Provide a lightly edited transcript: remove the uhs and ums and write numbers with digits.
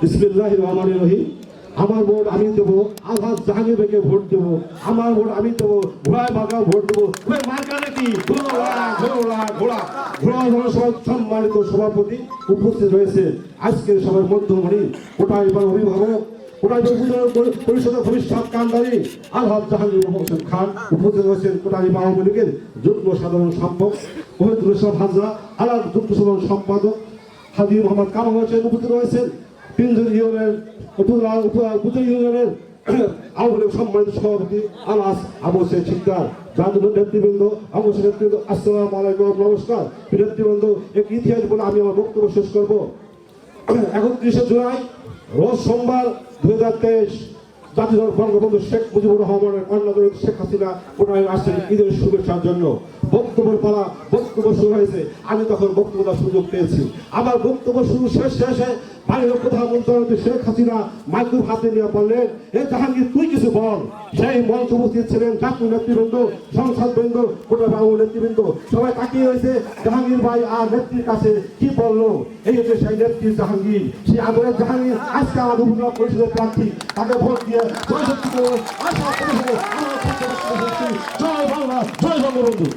বিসমিল্লাহির রহমানির রহিম। আমার ভোট আমি দেবো আলহাজ জাহাঙ্গীর ভাইকে ভোট দেবো। আমার ভোট আমি দেবো ঘোড়ায় মার্কা ভোট দেবো। মার্কা নাকি ঘোড়া ঘোড়া ঘোড়া ঘোড়া জনসভার সম্মানিত সভাপতি উপস্থিত রয়েছে আজকের সভার মধ্যমণি কোটাই অভিভাবক কোটাই পরিষদের ভবিষ্যৎ কান্ডারি আলহাজ জাহাঙ্গীর হোসেন খান উপস্থিত রয়েছেন কোটাই আওয়ামী লীগের যুগ্ম সাধারণ সম্পাদক মহিদুল ইসলাম হাজরা আলাদ যুগ্ম সাধারণ সম্পাদক হাজি মোহাম্মদ কামাল হোসেন উপস্থিত রয়েছেন পিঞ্জুর ইউনিয়নের উপজেলা ইউনিয়নের আওয়ামী লীগ সম্মানিত সভাপতি আলাস আবু সাইদ শিকদার জাতীয় নেতৃবৃন্দ অংশ নেতৃবৃন্দ আসসালামু আলাইকুম নমস্কার নেতৃবৃন্দ একটি ইতিহাস বলে আমি আমার বক্তব্য শেষ করবো। 31শে জুলাই রোজ সোমবার 2023 জাতীয় বঙ্গবন্ধু শেখ মুজিবুর রহমানের কন্যা শেখ হাসিনা কোটায় আসছেন ঈদের শুভেচ্ছার জন্য। বক্তব্যের পালা বক্তব্য শুরু হয়েছে, আমি তখন বক্তব্য দেওয়ার সুযোগ পেয়েছি। আমার বক্তব্য শুরু শেষে মাননীয় প্রধানমন্ত্রী শেখ হাসিনা মাইক্রোফোন হাতে নিয়ে বললেন, এ জাহাঙ্গীর তুই কিছু বল। সেই মঞ্চ উপস্থিত ছিলেন জাতীয় নেতৃবৃন্দ, সংসদবৃন্দ, কোটা বাবু নেতৃবৃন্দ, সবাই তাকিয়ে রয়েছে জাহাঙ্গীর ভাই আর নেত্রীর কাছে কি বললো। এই হচ্ছে সেই নেত্রী জাহাঙ্গীর, সেই আদরের জাহাঙ্গীর আজকে আমাদের উপজেলা পরিষদের প্রার্থী, তাকে ভোট দিয়ে জয় বাংলা, জয় বঙ্গবন্ধু।